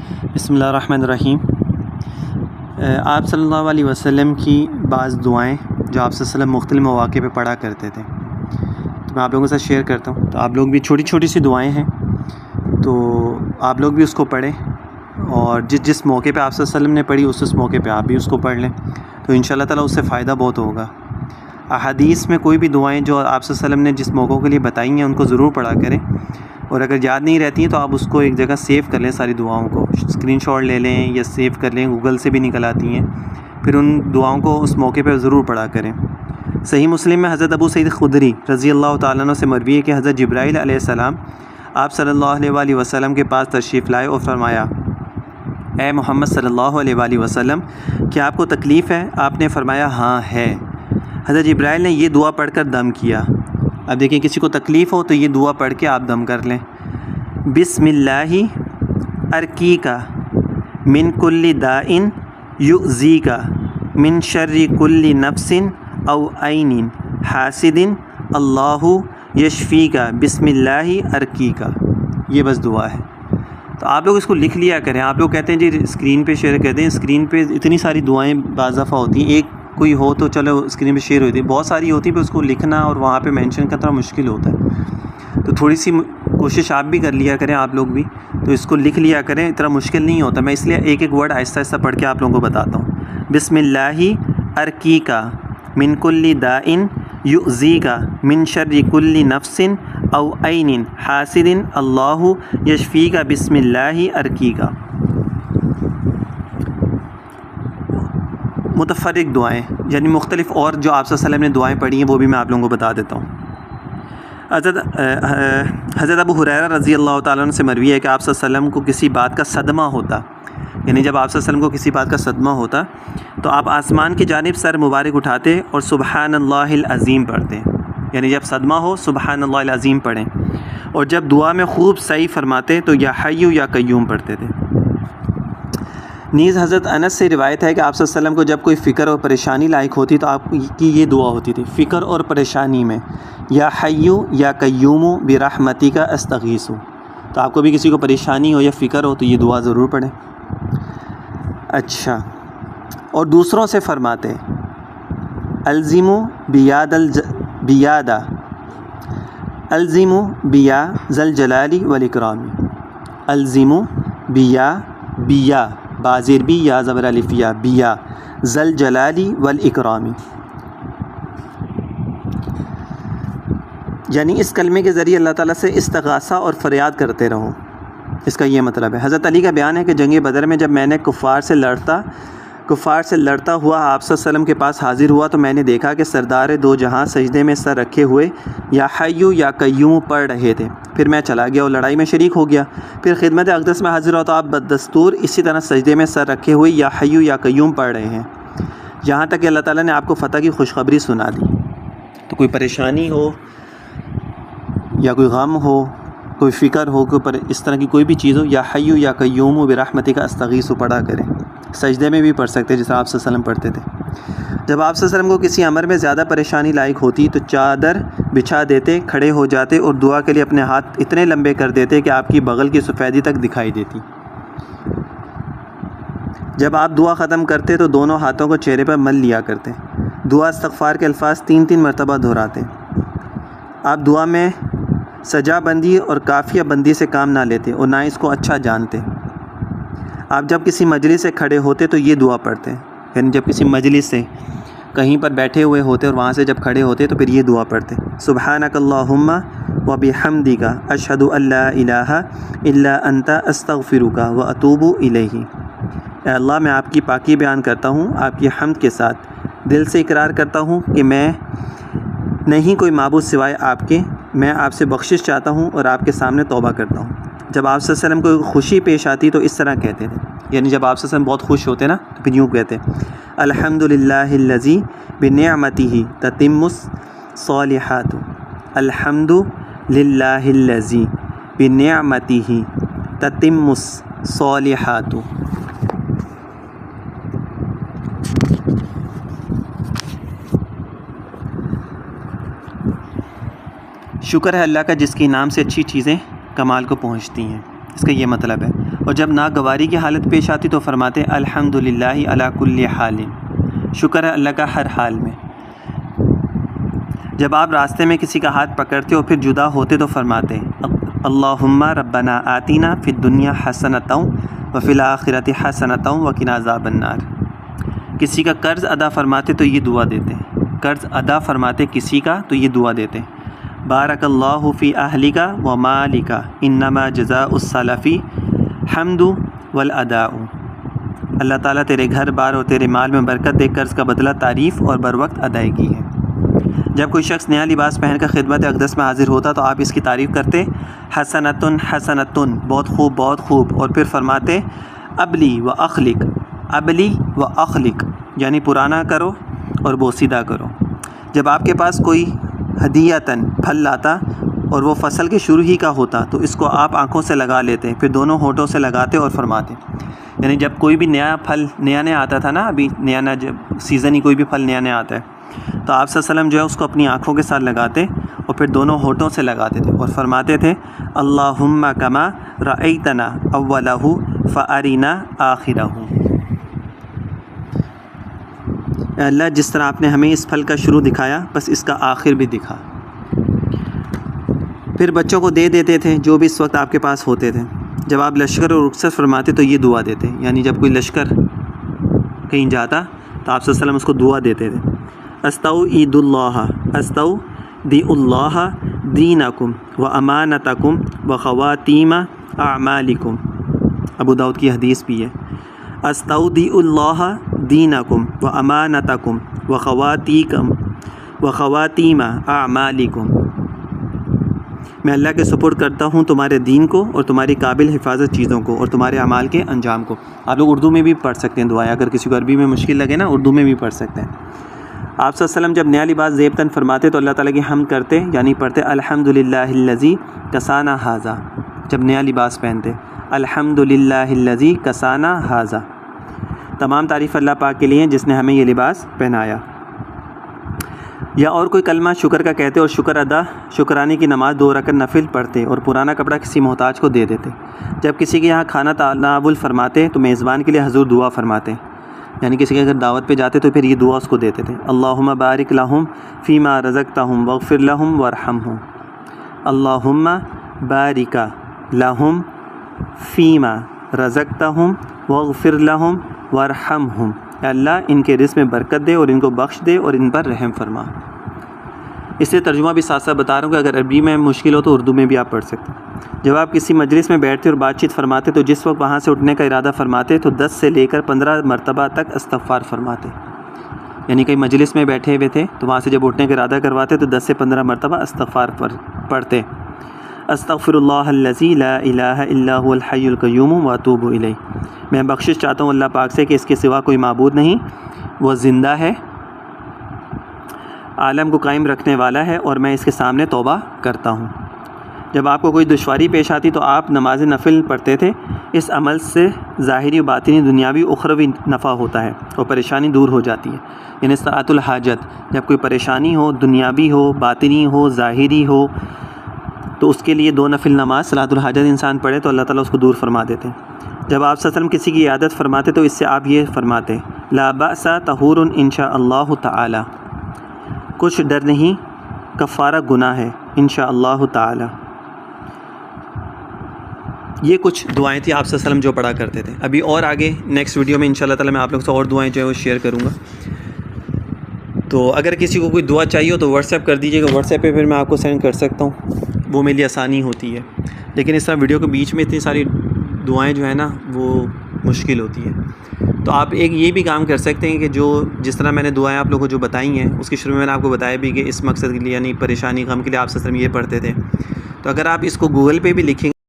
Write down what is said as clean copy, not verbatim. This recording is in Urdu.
بسم اللہ الرحمن الرحیم۔ آپ صلی اللہ علیہ وسلم کی بعض دعائیں جو آپ صلی اللہ علیہ وسلم مختلف مواقع پہ پڑھا کرتے تھے، تو میں آپ لوگوں کے ساتھ شیئر کرتا ہوں۔ تو آپ لوگ بھی چھوٹی چھوٹی سی دعائیں ہیں، تو آپ لوگ بھی اس کو پڑھیں، اور جس موقع پہ آپ صلی اللہ علیہ وسلم نے پڑھی اس موقع پہ آپ بھی اس کو پڑھ لیں، تو انشاءاللہ تعالیٰ اس سے فائدہ بہت ہوگا۔ احادیث میں کوئی بھی دعائیں جو آپ صلی اللہ علیہ وسلم نے جس موقعوں کے لیے بتائی ہیں ان کو ضرور پڑھا کریں، اور اگر یاد نہیں رہتی ہیں تو آپ اس کو ایک جگہ سیو کر لیں، ساری دعاؤں کو اسکرین شاٹ لے لیں یا سیو کر لیں، گوگل سے بھی نکل آتی ہیں، پھر ان دعاؤں کو اس موقع پہ ضرور پڑھا کریں۔ صحیح مسلم میں حضرت ابو سعید خدری رضی اللہ تعالیٰ عنہ سے مروی ہے کہ حضرت جبرائیل علیہ السلام آپ صلی اللہ علیہ وآلہ وسلم کے پاس تشریف لائے اور فرمایا، اے محمد صلی اللہ علیہ وآلہ وسلم، کیا آپ کو تکلیف ہے؟ آپ نے فرمایا ہاں ہے۔ حضرت جبرائیل نے یہ دعا پڑھ کر دم کیا۔ اب دیکھیں، کسی کو تکلیف ہو تو یہ دعا پڑھ کے آپ دم کر لیں۔ بسم اللہ ارقیکا من کل داء یؤذیکا من شر کل نفس او عین حاسد اللہ یشفیکا بسم اللہ ارقیکا۔ یہ بس دعا ہے، تو آپ لوگ اس کو لکھ لیا کریں۔ آپ لوگ کہتے ہیں جی اسکرین پہ شیئر کر دیں، اسکرین پہ اتنی ساری دعائیں بعض دفعہ ہوتی ہیں، ایک کوئی ہو تو چلو اسکرین پہ شیئر ہوتی ہے، بہت ساری ہوتی ہیں، پہ اس کو لکھنا اور وہاں پہ مینشن کرنا مشکل ہوتا ہے، تو تھوڑی سی کوشش آپ بھی کر لیا کریں، آپ لوگ بھی تو اس کو لکھ لیا کریں، اتنا مشکل نہیں ہوتا۔ میں اس لیے ایک ایک ورڈ آہستہ آہستہ پڑھ کے آپ لوگوں کو بتاتا ہوں۔ بسم اللہ ارقیکا من کل داء یؤذیکا من شر کل نفس او عین حاسد اللہ یشفیکا بسم اللہ ارقیکا۔ متفرق دعائیں، یعنی مختلف اور جو آپ صلی اللہ علیہ وسلم نے دعائیں پڑھی ہیں وہ بھی میں آپ لوگوں کو بتا دیتا ہوں۔ حضرت ابو ہریرہ رضی اللہ تعالیٰ عنہ سے مروی ہے کہ آپ صلی اللہ علیہ وسلم کو کسی بات کا صدمہ ہوتا، یعنی جب آپ صلی اللہ علیہ وسلم کو کسی بات کا صدمہ ہوتا تو آپ آسمان کی جانب سر مبارک اٹھاتے اور سبحان اللہ العظیم پڑھتے، یعنی جب صدمہ ہو سبحان اللہ العظیم پڑھیں، اور جب دعا میں خوب صحیح فرماتے تو یا حی یا قیوم پڑھتے تھے۔ نیز حضرت انس سے روایت ہے کہ آپ صلی اللہ علیہ وسلم کو جب کوئی فکر اور پریشانی لاحق ہوتی تو آپ کی یہ دعا ہوتی تھی فکر اور پریشانی میں، یا حی یا قیوم برحمتک استغیث۔ تو آپ کو بھی کسی کو پریشانی ہو یا فکر ہو تو یہ دعا ضرور پڑھیں۔ اچھا، اور دوسروں سے فرماتے الزموا بیادہ الزموا بیا ذی الجلال والاکرام۔ الزموا بیا بازیر بی یا زبر الف یا بیا ذی الجلال والاکرام، یعنی اس کلمے کے ذریعے اللہ تعالیٰ سے استغاثہ اور فریاد کرتے رہو، اس کا یہ مطلب ہے۔ حضرت علی کا بیان ہے کہ جنگ بدر میں جب میں نے کفار سے لڑتا ہوا آپ صلی اللہ علیہ وسلم کے پاس حاضر ہوا تو میں نے دیکھا کہ سردار دو جہاں سجدے میں سر رکھے ہوئے یا حی یا قیوم پڑھ رہے تھے، پھر میں چلا گیا اور لڑائی میں شریک ہو گیا، پھر خدمت اقدس میں حاضر ہوا تو آپ بدستور اسی طرح سجدے میں سر رکھے ہوئے یا حی یا قیوم پڑھ رہے ہیں، یہاں تک کہ اللہ تعالیٰ نے آپ کو فتح کی خوشخبری سنا دی۔ تو کوئی پریشانی ہو یا کوئی غم ہو، کوئی فکر ہو، کوئی اس طرح کی کوئی بھی چیز ہو، یا حی یا قیوم برحمتک استغیث پڑھا کریں۔ سجدے میں بھی پڑھ سکتے جیسے آپ صلی اللہ علیہ وسلم پڑھتے تھے۔ جب آپ صلی اللہ علیہ وسلم کو کسی امر میں زیادہ پریشانی لاحق ہوتی تو چادر بچھا دیتے، کھڑے ہو جاتے اور دعا کے لیے اپنے ہاتھ اتنے لمبے کر دیتے کہ آپ کی بغل کی سفیدی تک دکھائی دیتی۔ جب آپ دعا ختم کرتے تو دونوں ہاتھوں کو چہرے پر مل لیا کرتے، دعا استغفار کے الفاظ 3 مرتبہ دہراتے۔ آپ دعا میں سجا بندی اور کافیہ بندی سے کام نہ لیتے اور نہ اس کو اچھا جانتے۔ آپ جب کسی مجلس سے کھڑے ہوتے تو یہ دعا پڑھتے، یعنی جب کسی مجلس سے کہیں پر بیٹھے ہوئے ہوتے اور وہاں سے جب کھڑے ہوتے تو پھر یہ دعا پڑھتے، سبحانک اللہم وبحمدک اشہد ان لا الہ الا انت استغفرک واتوب الیہ۔ اے اللہ، میں آپ کی پاکی بیان کرتا ہوں، آپ کی حمد کے ساتھ دل سے اقرار کرتا ہوں کہ میں نہیں کوئی معبود سوائے آپ کے، میں آپ سے بخشش چاہتا ہوں اور آپ کے سامنے توبہ کرتا ہوں۔ جب آپ صلی اللہ علیہ وسلم کو خوشی پیش آتی تو اس طرح کہتے تھے، یعنی جب آپ صلی اللہ علیہ وسلم بہت خوش ہوتے نا تو پھر یوں کہتے، الحمدللہ الذی بنعمتہ تتم الصالحات، الحمدللہ الذی بنعمتہ تتم الصالحات۔ شکر ہے اللہ کا جس کے نام سے اچھی چیزیں کمال کو پہنچتی ہیں، اس کا یہ مطلب ہے۔ اور جب ناگواری کی حالت پیش آتی تو فرماتے الحمدللہ علی کل حال، شکر ہے اللہ کا ہر حال میں۔ جب آپ راستے میں کسی کا ہاتھ پکڑتے اور پھر جدا ہوتے تو فرماتے اللہم ربنا آتینا فی الدنیا حسنۃ وفی الآخرۃ حسنۃ وقنا عذاب النار۔ کسی کا قرض ادا فرماتے تو یہ دعا دیتے، قرض ادا فرماتے کسی کا تو یہ دعا دیتے بارک اللہ فی اہلک و مالک انما جزاء السلف حمد والاداء۔ اللہ تعالیٰ تیرے گھر بار اور تیرے مال میں برکت دے، قرض کا بدلہ تعریف اور بر وقت ادائیگی ہے۔ جب کوئی شخص نیا لباس پہن کر خدمت اقدس میں حاضر ہوتا تو آپ اس کی تعریف کرتے حسنتن حسنتن، بہت خوب بہت خوب، اور پھر فرماتے ابلی و اخلق، ابلی و اخلق یعنی پرانا کرو اور بوسیدہ کرو۔ جب آپ کے پاس کوئی ہدیتاً پھل لاتا اور وہ فصل کے شروع ہی کا ہوتا تو اس کو آپ آنکھوں سے لگا لیتے، پھر دونوں ہونٹوں سے لگاتے اور فرماتے، یعنی جب کوئی بھی نیا پھل نیا آتا تھا نا، ابھی نیا جب سیزن ہی کوئی بھی پھل نیا آتا ہے تو آپ صلی اللہ علیہ وسلم جو ہے اس کو اپنی آنکھوں کے ساتھ لگاتے اور پھر دونوں ہونٹوں سے لگاتے تھے اور فرماتے تھے اللہم کما رأیتنا اولہ فارینا آخرہ۔ اے اللہ جس طرح آپ نے ہمیں اس پھل کا شروع دکھایا بس اس کا آخر بھی دکھا۔ پھر بچوں کو دے دیتے تھے جو بھی اس وقت آپ کے پاس ہوتے تھے۔ جب آپ لشکر اور رخصت فرماتے تو یہ دعا دیتے، یعنی جب کوئی لشکر کہیں جاتا تو آپ صلی اللہ علیہ وسلم اس کو دعا دیتے تھے استودع اللہ استودع اللہ دینکم و امانتکم و خواتیم اعمالکم۔ ابو داؤد کی حدیث بھی ہے استودع اللہ دینکم و امانتکم و خواتیم اعمالکم۔ میں اللہ کے سپرد کرتا ہوں تمہارے دین کو اور تمہاری قابل حفاظت چیزوں کو اور تمہارے اعمال کے انجام کو۔ آپ لوگ اردو میں بھی پڑھ سکتے ہیں دعائیں، اگر کسی کو عربی میں مشکل لگے نا اردو میں بھی پڑھ سکتے ہیں۔ آپ صلی اللہ علیہ وسلم جب نیا لباس زیبتاً فرماتے تو اللہ تعالیٰ کی حمد کرتے، یعنی پڑھتے الحمدللہ الذی کسانا ھذا۔ جب نیا لباس پہنتے الحمدللہ الذی کسانا ھذا، تمام تعریف اللہ پاک کے لیے ہیں جس نے ہمیں یہ لباس پہنایا۔ یا اور کوئی کلمہ شکر کا کہتے اور شکرانے کی نماز 2 رکعت نفل پڑھتے اور پرانا کپڑا کسی محتاج کو دے دیتے۔ جب کسی کے یہاں کھانا تناول فرماتے تو میزبان کے لیے حضور دعا فرماتے، یعنی کسی کے اگر دعوت پہ جاتے تو پھر یہ دعا اس کو دیتے تھے اللہم بارک لہم فیما رزقتہم واغفر لہم وارحمہم۔ اللہم بارک لہم فیما رزقتہم واغفر لہم وارحمہم، اے اللہ ان کے رزق میں برکت دے اور ان کو بخش دے اور ان پر رحم فرما۔ اس سے ترجمہ بھی ساتھ ساتھ بتا رہا ہوں کہ اگر عربی میں مشکل ہو تو اردو میں بھی آپ پڑھ سکتے ہیں۔ جب آپ کسی مجلس میں بیٹھتے اور بات چیت فرماتے تو جس وقت وہاں سے اٹھنے کا ارادہ فرماتے تو 10 سے لے کر 15 مرتبہ تک استغفار فرماتے، یعنی کئی مجلس میں بیٹھے ہوئے تھے تو وہاں سے جب اٹھنے کا ارادہ کرواتے تو 10 سے 15 مرتبہ استغفار پڑھتے استغفر اللہ الذی لا الہ الا هو الحی القیوم واتوب الیہ۔ میں بخشش چاہتا ہوں اللہ پاک سے کہ اس کے سوا کوئی معبود نہیں، وہ زندہ ہے، عالم کو قائم رکھنے والا ہے اور میں اس کے سامنے توبہ کرتا ہوں۔ جب آپ کو کوئی دشواری پیش آتی تو آپ نماز نفل پڑھتے تھے، اس عمل سے ظاہری و باطنی دنیاوی اخروی نفع ہوتا ہے اور پریشانی دور ہو جاتی ہے، یعنی صلاۃ الحاجت، جب کوئی پریشانی ہو دنیاوی ہو باطنی ہو ظاہری ہو تو اس کے لیے 2 نفل نماز صلاۃ الحاجت انسان پڑھے تو اللہ تعالیٰ اس کو دور فرما دیتے۔ جب آپ صلی اللہ علیہ وسلم کسی کی عیادت فرماتے تو اس سے آپ یہ فرماتے لا بأس طہور انشاء اللہ تعالی، کچھ ڈر نہیں کفارہ گناہ ہے انشاء اللہ تعالی۔ یہ کچھ دعائیں تھیں آپ صلی اللہ علیہ وسلم جو پڑھا کرتے تھے۔ ابھی اور آگے نیکسٹ ویڈیو میں انشاء اللہ تعالیٰ میں آپ لوگوں سے اور دعائیں جو ہے وہ شیئر کروں گا۔ تو اگر کسی کو کوئی دعا چاہیے ہو تو واٹس ایپ کر دیجیے گا، واٹس ایپ پہ پھر میں آپ کو سینڈ کر سکتا ہوں، وہ میرے لیے آسانی ہوتی ہے۔ لیکن اس طرح ویڈیو کے بیچ میں اتنی ساری دعائیں جو ہیں نا وہ مشکل ہوتی ہے، تو آپ ایک یہ بھی کام کر سکتے ہیں کہ جس طرح میں نے دعائیں آپ لوگوں کو جو بتائی ہیں اس کے شروع میں نے آپ کو بتایا بھی کہ اس مقصد کے لیے یعنی پریشانی غم کے لیے آپ صلی اللہ علیہ وسلم یہ پڑھتے تھے، تو اگر آپ اس کو گوگل پہ بھی لکھیں